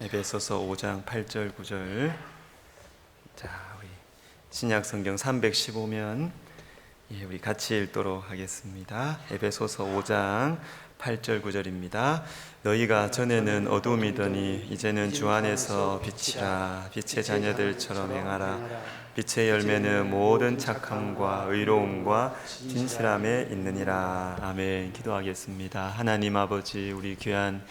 에베소서 5장 8절 9절. 자, 우리 신약 성경 315면 우리 같이 읽도록 하겠습니다. 에베소서 5장 8절 9절입니다. 너희가 전에는 어둠이더니 이제는 주 안에서 빛이라. 빛의 자녀들처럼 행하라. 빛의 열매는 모든 착함과 의로움과 진실함에 있느니라. 아멘. 기도하겠습니다. 하나님 아버지, 우리 귀한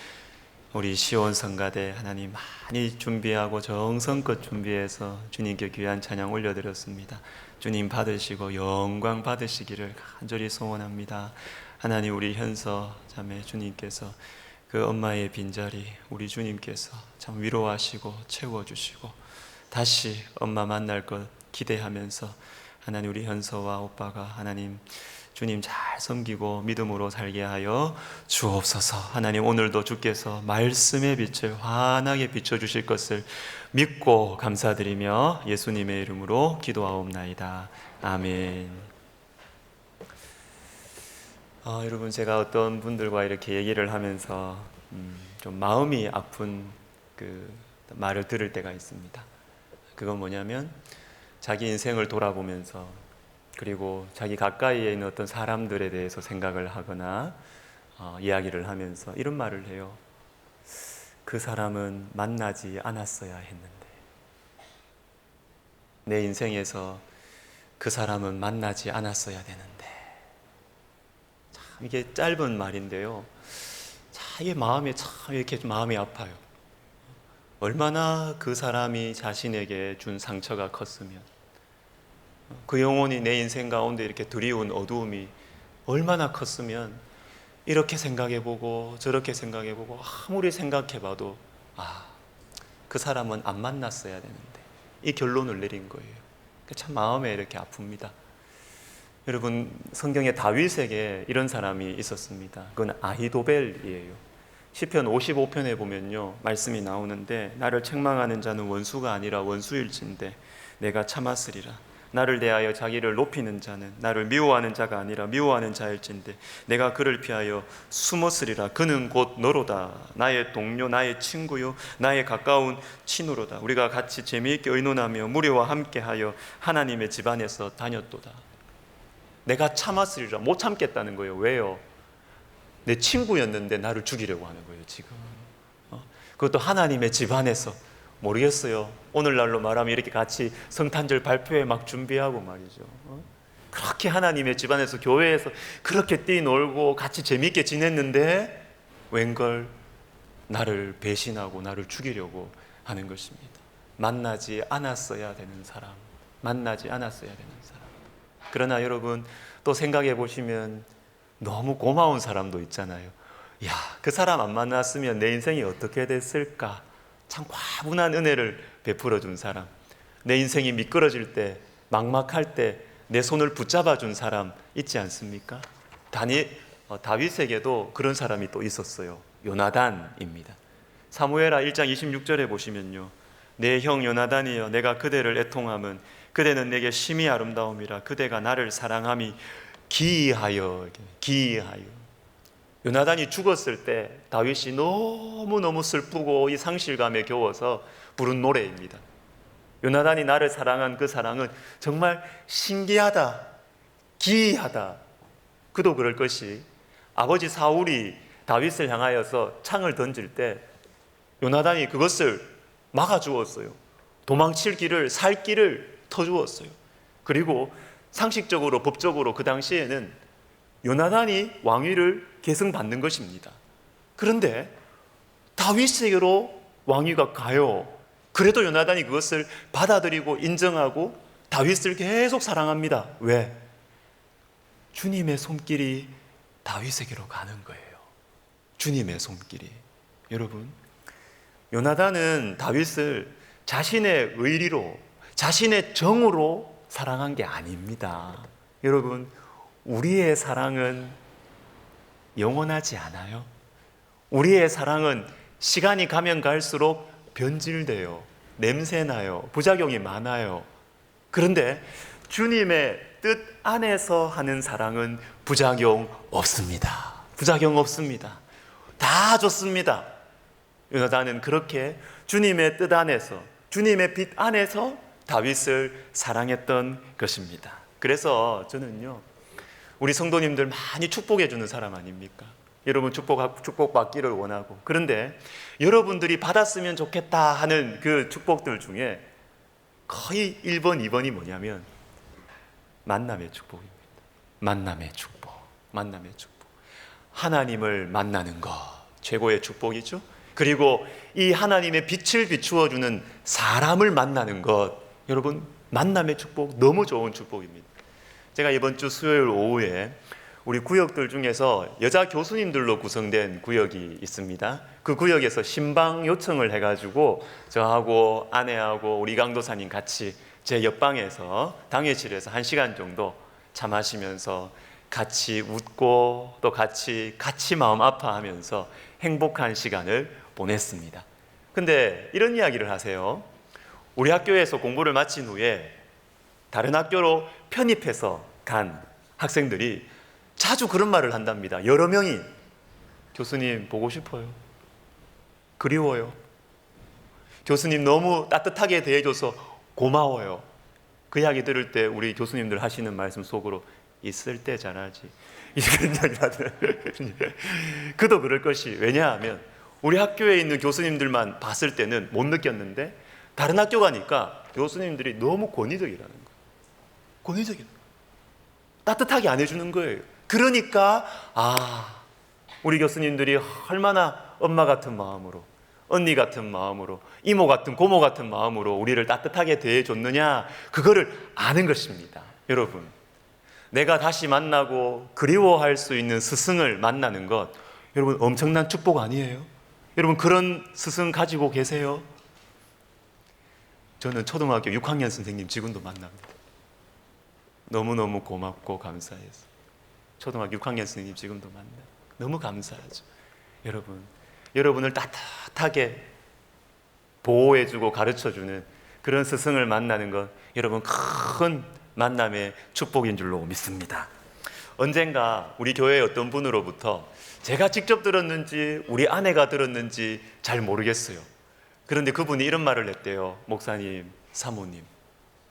우리 시온 성가대 하나님 많이 준비하고 정성껏 준비해서 주님께 귀한 찬양 올려드렸습니다. 주님 받으시고 영광 받으시기를 간절히 소원합니다. 하나님, 우리 현서 자매 주님께서 그 엄마의 빈자리 우리 주님께서 참 위로하시고 채워주시고 다시 엄마 만날 것 기대하면서 하나님, 우리 현서와 오빠가 하나님 주님 잘 섬기고 믿음으로 살게 하여 주옵소서. 하나님, 오늘도 주께서 말씀의 빛을 환하게 비춰주실 것을 믿고 감사드리며 예수님의 이름으로 기도하옵나이다. 아멘. 여러분, 제가 어떤 분들과 이렇게 얘기를 하면서 좀 마음이 아픈 그 말을 들을 때가 있습니다. 그건 뭐냐면 자기 인생을 돌아보면서 그리고 자기 가까이에 있는 어떤 사람들에 대해서 생각을 하거나 이야기를 하면서 이런 말을 해요. 그 사람은 만나지 않았어야 했는데, 내 인생에서 그 사람은 만나지 않았어야 되는데. 참 이게 짧은 말인데요, 참 이게 마음에 참 이렇게 마음이 아파요. 얼마나 그 사람이 자신에게 준 상처가 컸으면, 그 영혼이 내 인생 가운데 이렇게 드리운 어두움이 얼마나 컸으면 이렇게 생각해보고 저렇게 생각해보고 아무리 생각해봐도 그 사람은 안 만났어야 되는데, 이 결론을 내린 거예요. 참 마음에 이렇게 아픕니다. 여러분, 성경에 다윗에게 이런 사람이 있었습니다. 그건 아히도벨이에요. 시편 55편에 보면요, 말씀이 나오는데, 나를 책망하는 자는 원수가 아니라 원수일진데 내가 참았으리라. 나를 대하여 자기를 높이는 자는 나를 미워하는 자가 아니라 미워하는 자일진데 내가 그를 피하여 숨었으리라. 그는 곧 너로다. 나의 동료, 나의 친구요, 나의 가까운 친구로다. 우리가 같이 재미있게 의논하며 무리와 함께하여 하나님의 집안에서 다녔도다. 내가 참았으리라. 못 참겠다는 거예요. 왜요? 내 친구였는데 나를 죽이려고 하는 거예요, 지금. 그것도 하나님의 집안에서. 모르겠어요. 오늘날로 말하면 이렇게 같이 성탄절 발표회 막 준비하고 말이죠. 그렇게 하나님의 집안에서, 교회에서 그렇게 뛰놀고 같이 재미있게 지냈는데 웬걸 나를 배신하고 나를 죽이려고 하는 것입니다. 만나지 않았어야 되는 사람, 만나지 않았어야 되는 사람. 그러나 여러분, 또 생각해 보시면 너무 고마운 사람도 있잖아요. 야, 그 사람 안 만났으면 내 인생이 어떻게 됐을까? 참 과분한 은혜를 베풀어 준 사람, 내 인생이 미끄러질 때, 막막할 때 내 손을 붙잡아 준 사람 있지 않습니까? 다윗에게도 그런 사람이 또 있었어요. 요나단입니다. 사무엘하 1장 26절에 보시면요, 내 형 요나단이여, 내가 그대를 애통함은 그대는 내게 심히 아름다움이라. 그대가 나를 사랑함이 기이하여. 요나단이 죽었을 때 다윗이 너무너무 슬프고 이 상실감에 겨워서 부른 노래입니다. 요나단이 나를 사랑한 그 사랑은 정말 신기하다, 기이하다. 그도 그럴 것이, 아버지 사울이 다윗을 향하여서 창을 던질 때 요나단이 그것을 막아주었어요. 도망칠 길을, 살 길을 터주었어요. 그리고 상식적으로, 법적으로 그 당시에는 요나단이 왕위를 계승받는 것입니다. 그런데 다윗에게로 왕위가 가요. 그래도 요나단이 그것을 받아들이고 인정하고 다윗을 계속 사랑합니다. 왜? 주님의 손길이 다윗에게로 가는 거예요. 주님의 손길이. 여러분, 요나단은 다윗을 자신의 의리로, 자신의 정으로 사랑한 게 아닙니다. 여러분, 우리의 사랑은 영원하지 않아요. 우리의 사랑은 시간이 가면 갈수록 변질돼요. 냄새나요. 부작용이 많아요. 그런데 주님의 뜻 안에서 하는 사랑은 부작용 없습니다. 부작용 없습니다. 다 좋습니다. 요나단은 그렇게 주님의 뜻 안에서, 주님의 빛 안에서 다윗을 사랑했던 것입니다. 그래서 저는요, 우리 성도님들 많이 축복해 주는 사람 아닙니까? 여러분 축복받기를 원하고, 그런데 여러분들이 받았으면 좋겠다 하는 그 축복들 중에 거의 1번, 2번이 뭐냐면 만남의 축복입니다. 만남의 축복. 하나님을 만나는 것, 최고의 축복이죠. 그리고 이 하나님의 빛을 비추어 주는 사람을 만나는 것, 여러분 만남의 축복 너무 좋은 축복입니다. 제가 이번 주 수요일 오후에 우리 구역들 중에서 여자 교수님들로 구성된 구역이 있습니다. 그 구역에서 신방 요청을 해가지고 저하고 아내하고 우리 강도사님 같이 제 옆방에서 당회실에서 1시간 정도 차 마시면서 같이 웃고 또 같이 마음 아파하면서 행복한 시간을 보냈습니다. 근데 이런 이야기를 하세요. 우리 학교에서 공부를 마친 후에 다른 학교로 편입해서 간 학생들이 자주 그런 말을 한답니다. 여러 명이 교수님 보고 싶어요. 그리워요. 교수님 너무 따뜻하게 대해줘서 고마워요. 그 이야기 들을 때 우리 교수님들 하시는 말씀 속으로 있을 때 잘하지. 이런 이야기를 하더라고요. 그도 그럴 것이, 왜냐하면 우리 학교에 있는 교수님들만 봤을 때는 못 느꼈는데 다른 학교 가니까 교수님들이 너무 권위적이라는 거예요. 권위적이라는 거예요. 따뜻하게 안 해주는 거예요. 그러니까 우리 교수님들이 얼마나 엄마 같은 마음으로, 언니 같은 마음으로, 이모 같은, 고모 같은 마음으로 우리를 따뜻하게 대해줬느냐, 그거를 아는 것입니다. 여러분, 내가 다시 만나고 그리워할 수 있는 스승을 만나는 것, 여러분 엄청난 축복 아니에요? 여러분 그런 스승 가지고 계세요? 저는 초등학교 6학년 선생님 지금도 만납니다. 너무너무 고맙고 감사해서. 초등학교 6학년 선생님 지금도 만나요. 너무 감사하죠. 여러분을 따뜻하게 보호해주고 가르쳐주는 그런 스승을 만나는 것, 여러분 큰 만남의 축복인 줄로 믿습니다. 언젠가 우리 교회의 어떤 분으로부터 제가 직접 들었는지 우리 아내가 들었는지 잘 모르겠어요. 그런데 그분이 이런 말을 했대요. 목사님, 사모님,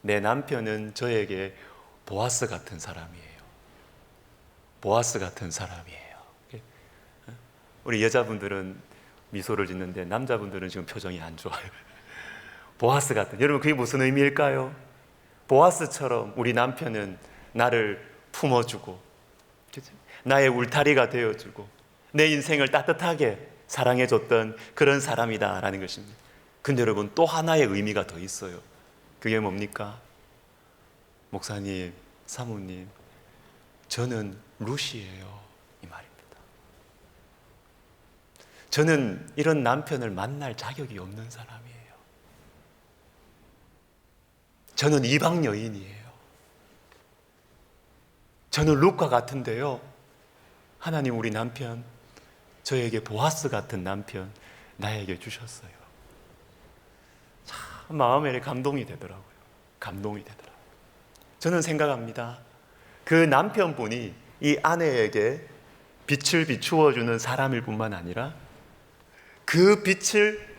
내 남편은 저에게 보아스 같은 사람이에요. 보아스 같은 사람이에요. 우리 여자분들은 미소를 짓는데 남자분들은 지금 표정이 안 좋아요. 보아스 같은, 여러분 그게 무슨 의미일까요? 보아스처럼 우리 남편은 나를 품어주고 나의 울타리가 되어주고 내 인생을 따뜻하게 사랑해줬던 그런 사람이다라는 것입니다. 근데 여러분 또 하나의 의미가 더 있어요. 그게 뭡니까? 목사님, 사모님, 저는 루시예요, 이 말입니다. 저는 이런 남편을 만날 자격이 없는 사람이에요. 저는 이방 여인이에요. 저는 룻과 같은데요, 하나님 우리 남편, 저에게 보아스 같은 남편 나에게 주셨어요. 참 마음에 감동이 되더라고요. 감동이 되더라고요. 저는 생각합니다. 그 남편분이 이 아내에게 빛을 비추어주는 사람일 뿐만 아니라 그 빛을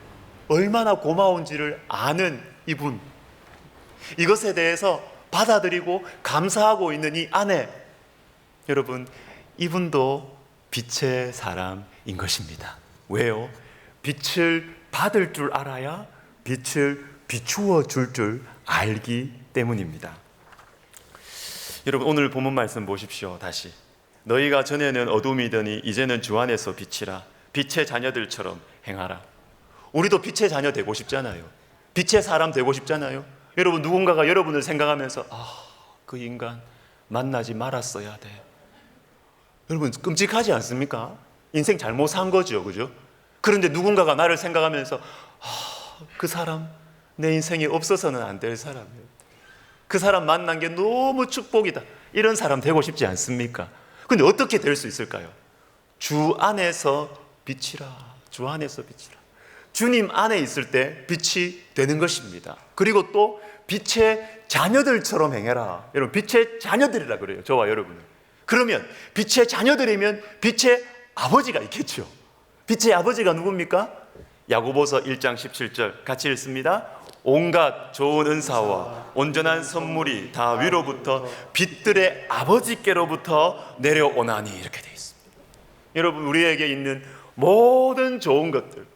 얼마나 고마운지를 아는 이분, 이것에 대해서 받아들이고 감사하고 있는 이 아내, 여러분 이분도 빛의 사람인 것입니다. 왜요? 빛을 받을 줄 알아야 빛을 비추어 줄 알기 때문입니다. 여러분 오늘 본문 말씀 보십시오. 다시 너희가 전에는 어둠이더니 이제는 주 안에서 빛이라. 빛의 자녀들처럼 행하라. 우리도 빛의 자녀 되고 싶잖아요. 빛의 사람 되고 싶잖아요. 여러분 누군가가 여러분을 생각하면서 그 인간 만나지 말았어야 돼. 여러분 끔찍하지 않습니까? 인생 잘못 산 거죠, 그죠? 그런데 누군가가 나를 생각하면서 그 사람 내 인생에 없어서는 안 될 사람이에요. 그 사람 만난 게 너무 축복이다. 이런 사람 되고 싶지 않습니까? 근데 어떻게 될 수 있을까요? 주 안에서 빛이라. 주 안에서 빛이라. 주님 안에 있을 때 빛이 되는 것입니다. 그리고 또 빛의 자녀들처럼 행해라. 여러분 빛의 자녀들이라 그래요, 저와 여러분은. 그러면 빛의 자녀들이면 빛의 아버지가 있겠죠. 빛의 아버지가 누굽니까? 야고보서 1장 17절 같이 읽습니다. 온갖 좋은 은사와 온전한 선물이 다 위로부터 빛들의 아버지께로부터 내려오나니 이렇게 되어 있습니다. 여러분, 우리에게 있는 모든 좋은 것들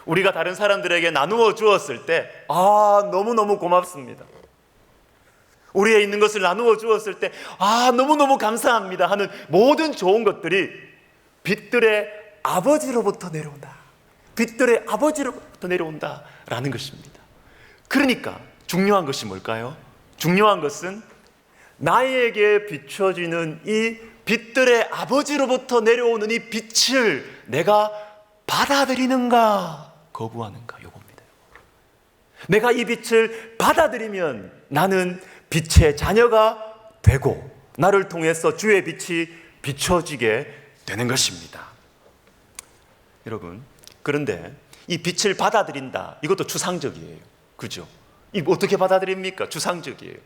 우리가 다른 사람들에게 나누어 주었을 때 너무너무 고맙습니다. 우리의 있는 것을 나누어 주었을 때 너무너무 감사합니다 하는 모든 좋은 것들이 빛들의 아버지로부터 내려온다. 빛들의 아버지로부터 내려온다라는 것입니다. 그러니까 중요한 것이 뭘까요? 중요한 것은 나에게 비춰지는 이 빛들의 아버지로부터 내려오는 이 빛을 내가 받아들이는가 거부하는가, 이겁니다. 내가 이 빛을 받아들이면 나는 빛의 자녀가 되고 나를 통해서 주의 빛이 비춰지게 되는 것입니다. 여러분, 그런데 이 빛을 받아들인다, 이것도 추상적이에요. 그죠? 이거 어떻게 받아들입니까? 추상적이에요.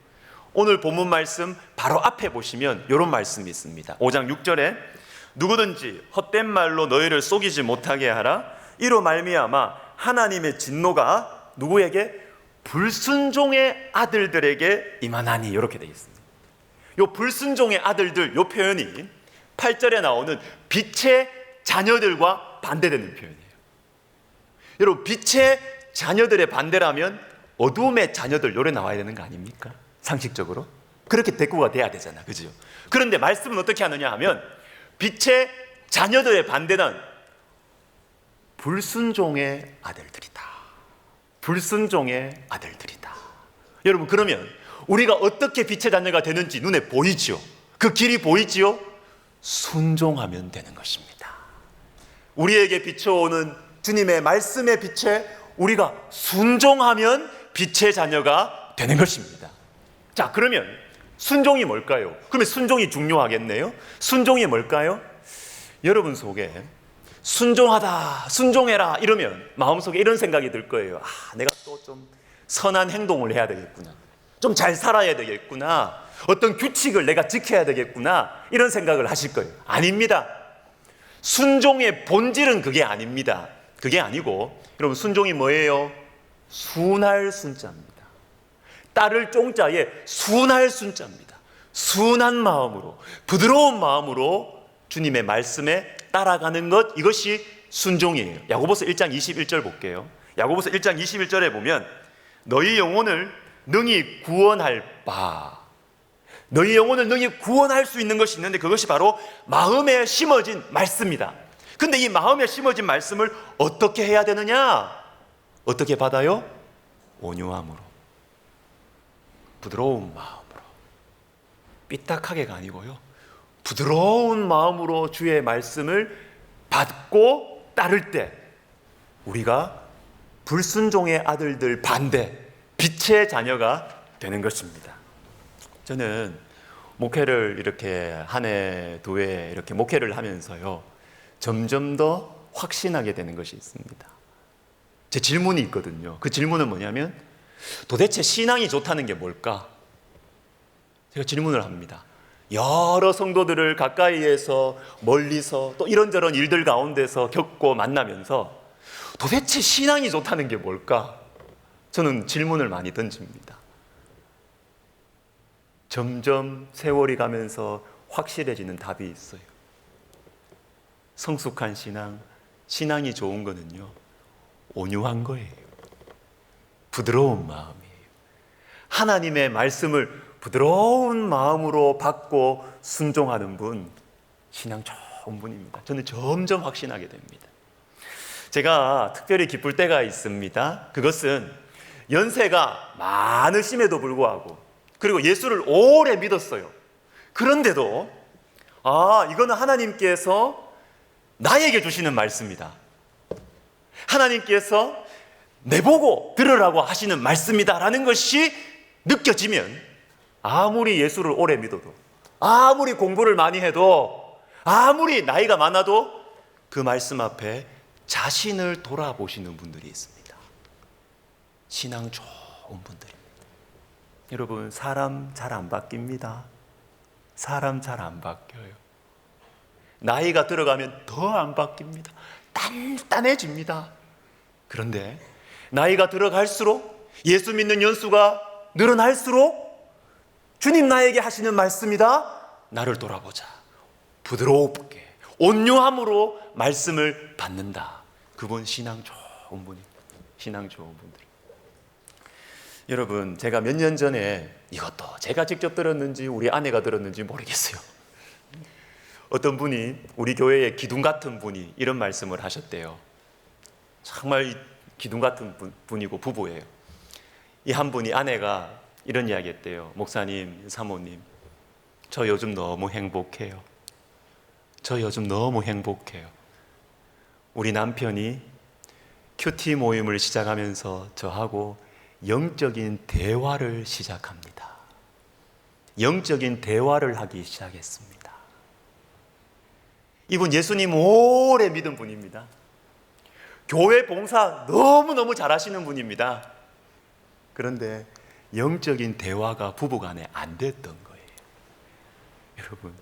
오늘 본문 말씀 바로 앞에 보시면 이런 말씀이 있습니다. 5장 6절에 누구든지 헛된 말로 너희를 속이지 못하게 하라. 이로 말미암아 하나님의 진노가 누구에게? 불순종의 아들들에게 임하나니, 이렇게 되어 있습니다. 이 불순종의 아들들, 이 표현이 8절에 나오는 빛의 자녀들과 반대되는 표현이에요. 여러분, 빛의 자녀들의 반대라면 어두움의 자녀들, 요래 나와야 되는 거 아닙니까? 상식적으로 그렇게 대꾸가 돼야 되잖아, 그죠? 그런데 말씀은 어떻게 하느냐 하면 빛의 자녀들의 반대는 불순종의 아들들이다. 불순종의 아들들이다. 여러분, 그러면 우리가 어떻게 빛의 자녀가 되는지 눈에 보이지요? 그 길이 보이지요? 순종하면 되는 것입니다. 우리에게 비춰오는 주님의 말씀의 빛에 우리가 순종하면 빛의 자녀가 되는 것입니다. 자, 그러면 순종이 뭘까요? 그러면 순종이 중요하겠네요. 순종이 뭘까요? 여러분 속에 순종하다, 순종해라 이러면 마음속에 이런 생각이 들 거예요. 내가 또 좀 선한 행동을 해야 되겠구나, 좀 잘 살아야 되겠구나, 어떤 규칙을 내가 지켜야 되겠구나, 이런 생각을 하실 거예요. 아닙니다. 순종의 본질은 그게 아닙니다. 그게 아니고, 여러분, 순종이 뭐예요? 순할 순자입니다. 따를 쫑자에 순할 순자입니다. 순한 마음으로, 부드러운 마음으로 주님의 말씀에 따라가는 것, 이것이 순종이에요. 야고보서 1장 21절 볼게요. 야고보서 1장 21절에 보면 너희 영혼을 능히 구원할 바, 너희 영혼을 능히 구원할 수 있는 것이 있는데 그것이 바로 마음에 심어진 말씀이다. 근데 이 마음에 심어진 말씀을 어떻게 해야 되느냐? 어떻게 받아요? 온유함으로, 부드러운 마음으로, 삐딱하게가 아니고요, 부드러운 마음으로 주의 말씀을 받고 따를 때 우리가 불순종의 아들들 반대, 빛의 자녀가 되는 것입니다. 저는 목회를 이렇게 한 해, 두 해 이렇게 목회를 하면서요, 점점 더 확신하게 되는 것이 있습니다. 제 질문이 있거든요. 그 질문은 뭐냐면 도대체 신앙이 좋다는 게 뭘까? 제가 질문을 합니다. 여러 성도들을 가까이에서 멀리서 또 이런저런 일들 가운데서 겪고 만나면서 도대체 신앙이 좋다는 게 뭘까? 저는 질문을 많이 던집니다. 점점 세월이 가면서 확실해지는 답이 있어요. 성숙한 신앙, 신앙이 좋은 거는요, 온유한 거예요. 부드러운 마음이에요. 하나님의 말씀을 부드러운 마음으로 받고 순종하는 분, 신앙 좋은 분입니다. 저는 점점 확신하게 됩니다. 제가 특별히 기쁠 때가 있습니다. 그것은 연세가 많으심에도 불구하고, 그리고 예수를 오래 믿었어요. 그런데도 이거는 하나님께서 나에게 주시는 말씀이다, 하나님께서 내보고 들으라고 하시는 말씀이다 라는 것이 느껴지면 아무리 예수를 오래 믿어도, 아무리 공부를 많이 해도, 아무리 나이가 많아도 그 말씀 앞에 자신을 돌아보시는 분들이 있습니다. 신앙 좋은 분들입니다. 여러분, 사람 잘 안 바뀝니다. 사람 잘 안 바뀌어요. 나이가 들어가면 더 안 바뀝니다. 단단해집니다. 그런데 나이가 들어갈수록 예수 믿는 연수가 늘어날수록 주님 나에게 하시는 말씀이다. 나를 돌아보자. 부드럽게 온유함으로 말씀을 받는다. 그분 신앙 좋은 분입니다. 신앙 좋은 분들. 여러분, 제가 몇 년 전에 이것도 제가 직접 들었는지 우리 아내가 들었는지 모르겠어요. 어떤 분이 우리 교회에 기둥 같은 분이 이런 말씀을 하셨대요. 정말 기둥 같은 분이고 부부예요. 이 한 분이 아내가 이런 이야기 했대요. 목사님, 사모님, 저 요즘 너무 행복해요. 저 요즘 너무 행복해요. 우리 남편이 큐티 모임을 시작하면서 저하고 영적인 대화를 시작합니다. 영적인 대화를 하기 시작했습니다. 이분 예수님 오래 믿은 분입니다. 교회 봉사 너무너무 잘하시는 분입니다. 그런데 영적인 대화가 부부간에 안 됐던 거예요. 여러분,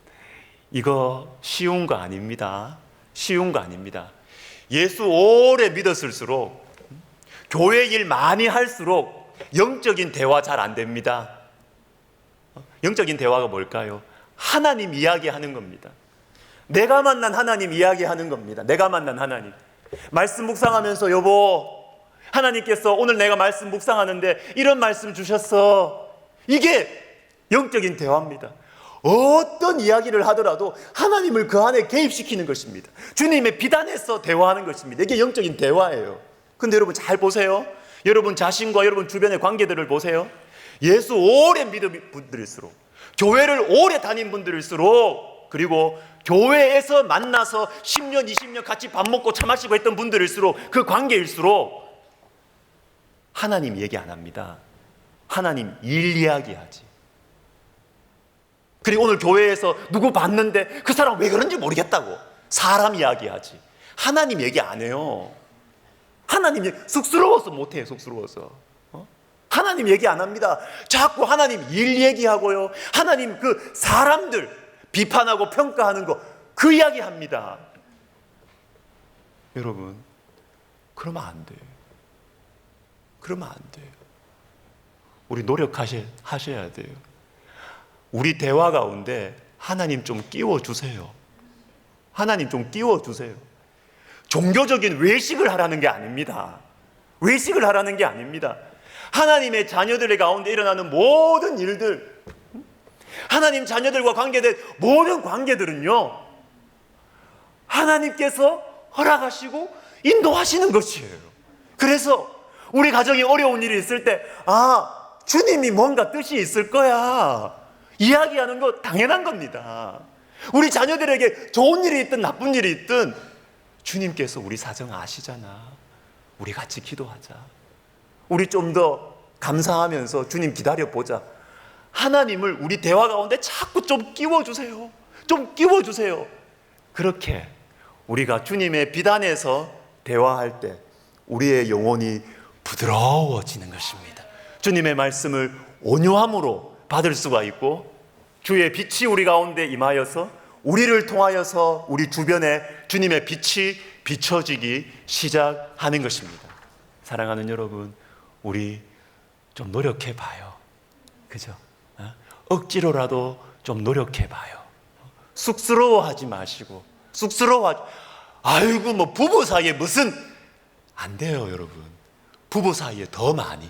이거 쉬운 거 아닙니다. 쉬운 거 아닙니다. 예수 오래 믿었을수록, 교회 일 많이 할수록 영적인 대화 잘 안 됩니다. 영적인 대화가 뭘까요? 하나님 이야기하는 겁니다. 내가 만난 하나님 이야기하는 겁니다. 내가 만난 하나님. 말씀 묵상하면서 여보, 하나님께서 오늘 내가 말씀 묵상하는데 이런 말씀 주셨어. 이게 영적인 대화입니다. 어떤 이야기를 하더라도 하나님을 그 안에 개입시키는 것입니다. 주님의 비단에서 대화하는 것입니다. 이게 영적인 대화예요. 근데 여러분 잘 보세요. 여러분 자신과 여러분 주변의 관계들을 보세요. 예수 오래 믿은 분들일수록, 교회를 오래 다닌 분들일수록, 그리고 교회에서 만나서 10년, 20년 같이 밥 먹고 차 마시고 했던 분들일수록, 그 관계일수록 하나님 얘기 안 합니다. 하나님 일 이야기하지. 그리고 오늘 교회에서 누구 봤는데 그 사람 왜 그런지 모르겠다고 사람 이야기하지. 하나님 얘기 안 해요. 하나님 얘기 쑥스러워서 못해요. 쑥스러워서. 하나님 얘기 안 합니다. 자꾸 하나님 일 얘기하고요, 하나님 그 사람들 비판하고 평가하는 거 그 이야기 합니다. 여러분, 그러면 안 돼요. 그러면 안 돼요. 우리 노력하셔야 돼요. 우리 대화 가운데 하나님 좀 끼워주세요. 하나님 좀 끼워주세요. 종교적인 외식을 하라는 게 아닙니다. 외식을 하라는 게 아닙니다. 하나님의 자녀들 가운데 일어나는 모든 일들, 하나님 자녀들과 관계된 모든 관계들은요, 하나님께서 허락하시고 인도하시는 것이에요. 그래서 우리 가정에 어려운 일이 있을 때, 아, 주님이 뭔가 뜻이 있을 거야, 이야기하는 거 당연한 겁니다. 우리 자녀들에게 좋은 일이 있든 나쁜 일이 있든 주님께서 우리 사정 아시잖아. 우리 같이 기도하자. 우리 좀 더 감사하면서 주님 기다려보자. 하나님을 우리 대화 가운데 자꾸 좀 끼워주세요. 좀 끼워주세요. 그렇게 우리가 주님의 비단에서 대화할 때 우리의 영혼이 부드러워지는 것입니다. 주님의 말씀을 온유함으로 받을 수가 있고, 주의 빛이 우리 가운데 임하여서 우리를 통하여서 우리 주변에 주님의 빛이 비춰지기 시작하는 것입니다. 사랑하는 여러분, 우리 좀 노력해 봐요. 그죠? 억지로라도 좀 노력해 봐요. 쑥스러워하지 마시고, 아이고 뭐 부부 사이에 무슨, 안 돼요. 여러분, 부부 사이에 더 많이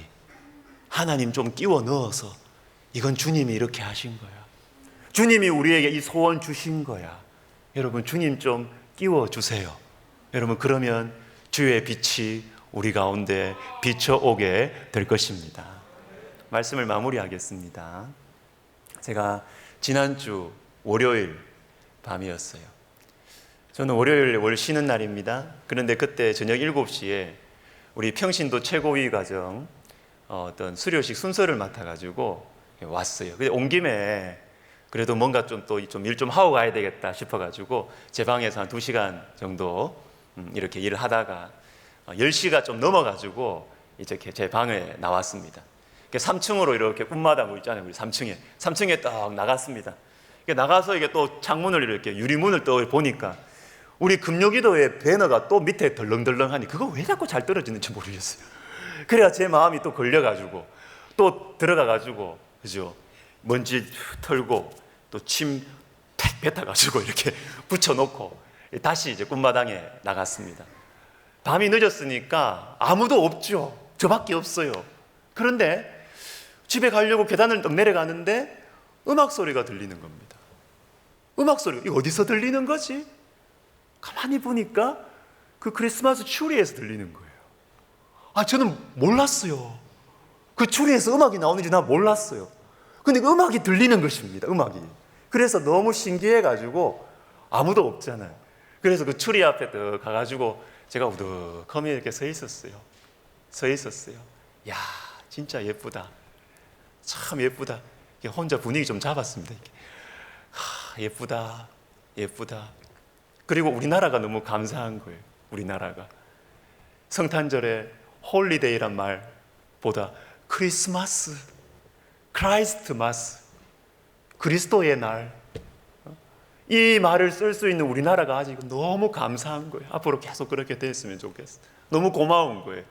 하나님 좀 끼워 넣어서, 이건 주님이 이렇게 하신 거야, 주님이 우리에게 이 소원 주신 거야, 여러분 주님 좀 끼워 주세요. 여러분, 그러면 주의 빛이 우리 가운데 비춰오게 될 것입니다. 말씀을 마무리하겠습니다. 제가 지난주 월요일 밤이었어요. 저는 월요일 월 쉬는 날입니다. 그런데 그때 저녁 7시에 우리 평신도 최고위 과정 어떤 수료식 순서를 맡아가지고 왔어요. 근데 온 김에 그래도 뭔가 좀 또 좀 일 좀 하고 가야 되겠다 싶어가지고 제 방에서 한 2시간 정도 이렇게 일을 하다가 10시가 좀 넘어가지고 이렇게 제 방에 나왔습니다. 3층으로 이렇게 꿈마당 있잖아요. 우리 3층에 딱 나갔습니다. 나가서 이게 또 창문을 이렇게 유리문을 또 보니까 우리 금요기도의 배너가 또 밑에 덜렁덜렁하니 그거 왜 자꾸 잘 떨어지는지 모르겠어요. 그래야 제 마음이 또 걸려가지고 또 들어가가지고, 그죠? 먼지 털고 또 침 팩 뱉어가지고 이렇게 붙여놓고 다시 이제 꿈마당에 나갔습니다. 밤이 늦었으니까 아무도 없죠. 저밖에 없어요. 그런데 집에 가려고 계단을 딱 내려가는데 음악 소리가 들리는 겁니다. 음악 소리가 이거 어디서 들리는 거지? 가만히 보니까 그 크리스마스 추리에서 들리는 거예요. 저는 몰랐어요. 그 추리에서 음악이 나오는지 난 몰랐어요. 근데 그 음악이 들리는 것입니다. 음악이. 그래서 너무 신기해가지고 아무도 없잖아요. 그래서 그 추리 앞에 딱 가가지고 제가 우두커니 이렇게 서 있었어요. 야, 진짜 예쁘다. 참 예쁘다. 혼자 분위기 좀 잡았습니다. 예쁘다. 그리고 우리나라가 너무 감사한 거예요. 우리나라가 성탄절에 홀리데이란 말보다 크리스마스, 크라이스트마스, 그리스도의 날, 이 말을 쓸 수 있는 우리나라가 아직 너무 감사한 거예요. 앞으로 계속 그렇게 됐으면 좋겠어요. 너무 고마운 거예요.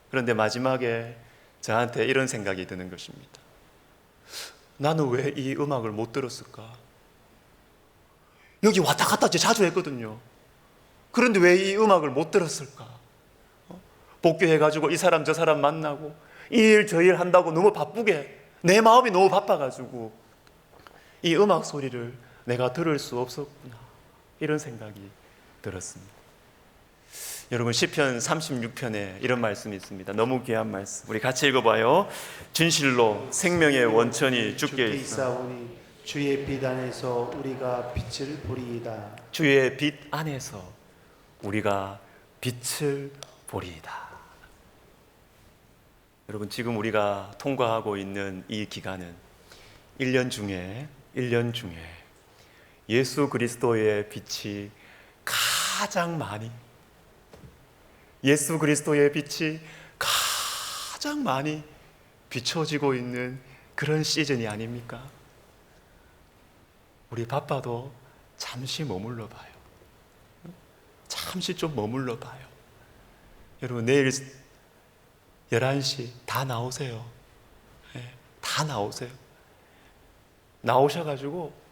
그런데 마지막에 저한테 이런 생각이 드는 것입니다. 나는 왜 이 음악을 못 들었을까? 여기 왔다 갔다 자주 했거든요. 그런데 왜 이 음악을 못 들었을까? 복귀해가지고 이 사람 저 사람 만나고 이 일 저 일 한다고 너무 바쁘게 내 마음이 너무 바빠가지고 이 음악 소리를 내가 들을 수 없었구나, 이런 생각이 들었습니다. 여러분, 시편 36편에 이런 말씀이 있습니다. 너무 귀한 말씀, 우리 같이 읽어봐요. 진실로 생명의 원천이 주께 있사오니 주의 빛 안에서 우리가 빛을 보리이다. 주의 빛 안에서 우리가 빛을 보리이다. 여러분, 지금 우리가 통과하고 있는 이 기간은 1년 중에 예수 그리스도의 빛이 가장 많이, 예수 그리스도의 빛이 가장 많이 비춰지고 있는 그런 시즌이 아닙니까? 우리 바빠도 잠시 머물러 봐요. 잠시 좀 머물러 봐요. 여러분, 내일 11시 다 나오세요. 다 나오세요. 나오셔가지고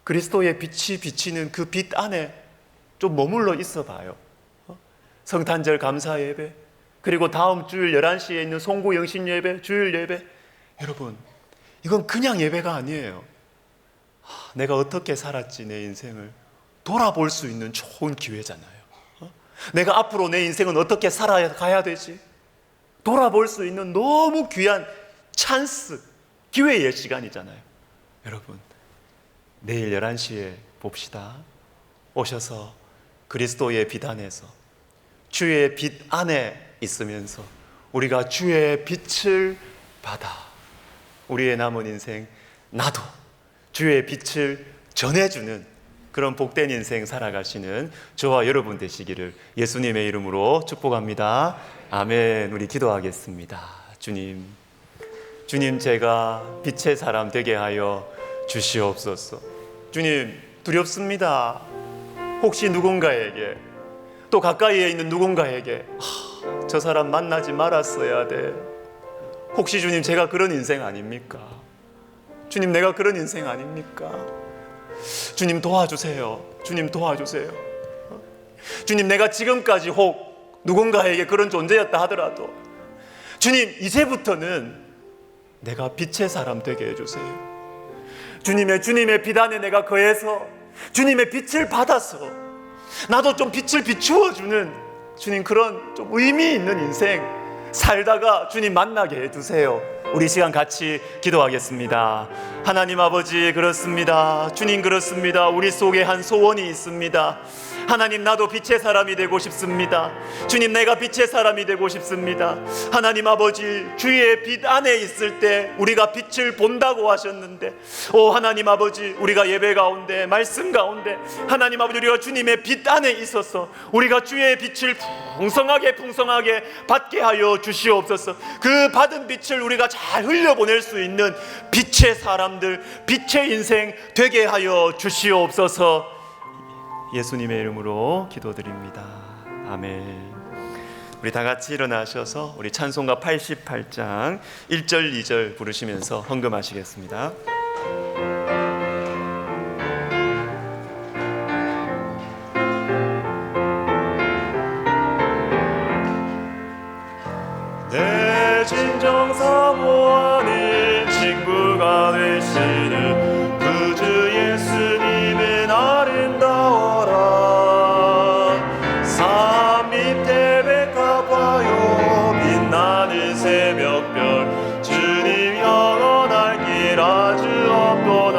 그리스도의 빛이 비치는 그 빛 안에 좀 머물러 있어 봐요. 성탄절 감사 예배, 그리고 다음 주일 11시에 있는 송구 영신 예배, 주일 예배. 여러분, 이건 그냥 예배가 아니에요. 내가 어떻게 살았지, 내 인생을 돌아볼 수 있는 좋은 기회잖아요. 내가 앞으로 내 인생은 어떻게 살아가야 되지, 돌아볼 수 있는 너무 귀한 찬스, 기회의 시간이잖아요. 여러분, 내일 11시에 봅시다. 오셔서 그리스도의 빛 안에서, 주의 빛 안에 있으면서 우리가 주의 빛을 받아 우리의 남은 인생, 나도 주의 빛을 전해주는 그런 복된 인생 살아가시는 저와 여러분 되시기를 예수님의 이름으로 축복합니다. 아멘. 우리 기도하겠습니다. 주님, 제가 빛의 사람 되게 하여 주시옵소서. 주님, 두렵습니다. 혹시 누군가에게, 또 가까이에 있는 누군가에게 저 사람 만나지 말았어야 돼, 혹시 주님 제가 그런 인생 아닙니까? 주님, 내가 그런 인생 아닙니까? 주님 도와주세요. 주님 도와주세요. 주님, 내가 지금까지 혹 누군가에게 그런 존재였다 하더라도 주님, 이제부터는 내가 빛의 사람 되게 해주세요. 주님의 빛 안에 내가 거해서 주님의 빛을 받아서 나도 좀 빛을 비추어주는 주님, 그런 좀 의미 있는 인생 살다가 주님 만나게 해주세요. 우리 시간 같이 기도하겠습니다. 하나님 아버지, 그렇습니다. 주님, 그렇습니다. 우리 속에 한 소원이 있습니다. 하나님, 나도 빛의 사람이 되고 싶습니다. 주님, 내가 빛의 사람이 되고 싶습니다. 하나님 아버지, 주의 빛 안에 있을 때 우리가 빛을 본다고 하셨는데, 하나님 아버지, 우리가 예배 가운데, 말씀 가운데 하나님 아버지, 우리가 주님의 빛 안에 있어서 우리가 주의 빛을 풍성하게 받게 하여 주시옵소서. 그 받은 빛을 우리가 잘 흘려보낼 수 있는 빛의 사람들, 빛의 인생 되게 하여 주시옵소서. 예수님의 이름으로 기도드립니다. 아멘. 우리 다 같이 일어나셔서 우리 찬송가 88장 1절 2절 부르시면서 헌금하시겠습니다. 내 진정 사모하는 친구가 되시는 구주 예수님은 아름다워라. 산 밑에 백합화요 빛나는 새벽별 주님 영원한 길 아주 없도다.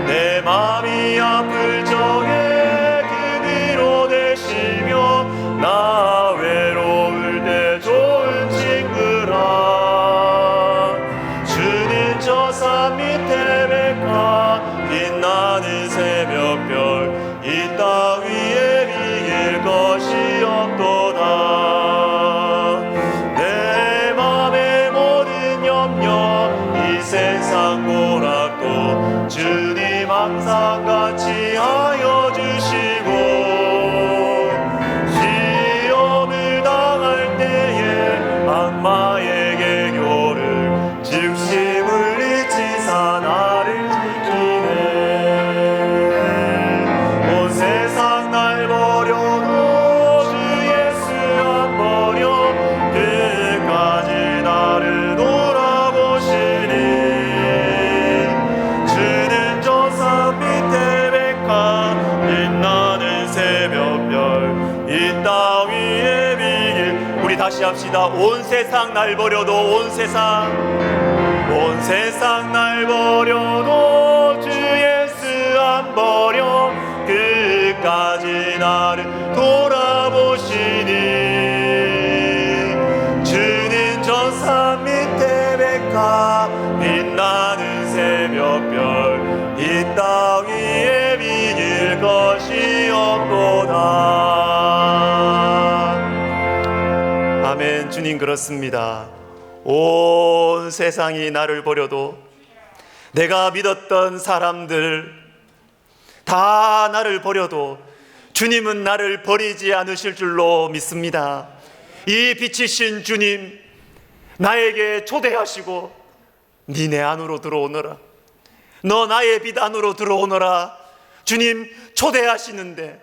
내 맘이 아플 적에 그리로 되시며 나 외로울 때 좋은 친구라. 주는 저 산 밑에 백화 빛나는 새벽별 이 땅 위에 비길 것이 없도다. 내 맘의 모든 염려 이 세상 고락도 주님 항상 같이 하여 주시고 시험을 당할 때에 악마에게 교를 즉시 물리치사 나를 지키네. 온 세상 날 버려도 주 예수 안 버려 끝까지 나를 돌아보시니. 주는 저 산 밑에 백화 빛나는 새벽별 이 땅 위에 비길. 우리 다시 합시다. 온 세상 날 버려도 온 세상 날 버려도 주 예수 안 버려 끝까지 나를 돌아보시니. 주는 저 산 밑에 백화 빛나는 새벽별 이 땅 위에 비길 것이 없도다. 아멘. 주님 그렇습니다. 온 세상이 나를 버려도 내가 믿었던 사람들 다 나를 버려도 주님은 나를 버리지 않으실 줄로 믿습니다. 이 빛이신 주님 나에게 초대하시고 니네 안으로 들어오너라. 너 나의 빛 안으로 들어오너라. 주님 초대하시는데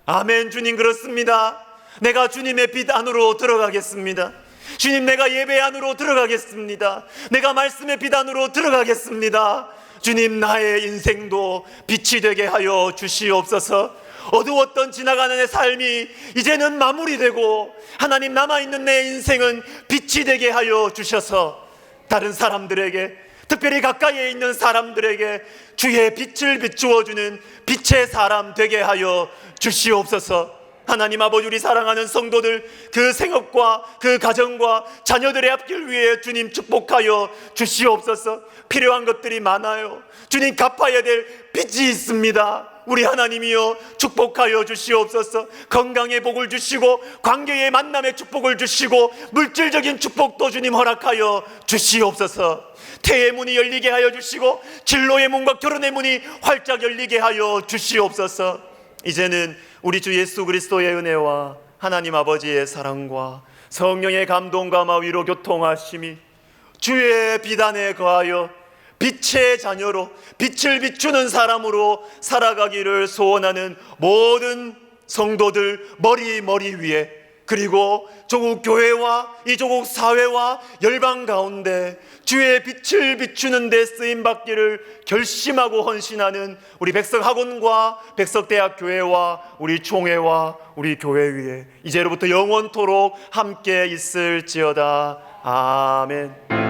아멘. 주님 그렇습니다. 내가 주님의 빛 안으로 들어가겠습니다. 주님 내가 예배 안으로 들어가겠습니다. 내가 말씀의 빛 안으로 들어가겠습니다. 주님 나의 인생도 빛이 되게 하여 주시옵소서. 어두웠던 지나가는 내 삶이 이제는 마무리되고 하나님 남아있는 내 인생은 빛이 되게 하여 주셔서 다른 사람들에게 특별히 가까이에 있는 사람들에게 주의 빛을 비추어주는 빛의 사람 되게 하여 주시옵소서. 하나님 아버지 우리 사랑하는 성도들 그 생업과 그 가정과 자녀들의 앞길 위해 주님 축복하여 주시옵소서. 필요한 것들이 많아요. 주님 갚아야 될 빚이 있습니다. 우리 하나님이여 축복하여 주시옵소서. 건강의 복을 주시고 관계의 만남의 축복을 주시고 물질적인 축복도 주님 허락하여 주시옵소서. 태의 문이 열리게 하여 주시고 진로의 문과 결혼의 문이 활짝 열리게 하여 주시옵소서. 이제는 우리 주 예수 그리스도의 은혜와 하나님 아버지의 사랑과 성령의 감동과 위로 교통하심이 주의 비단에 거하여 빛의 자녀로 빛을 비추는 사람으로 살아가기를 소원하는 모든 성도들 머리 위에 그리고 조국 교회와 이 조국 사회와 열방 가운데 주의 빛을 비추는 데 쓰임받기를 결심하고 헌신하는 우리 백석학원과 백석대학교회와 우리 총회와 우리 교회 위에 이제로부터 영원토록 함께 있을지어다. 아멘.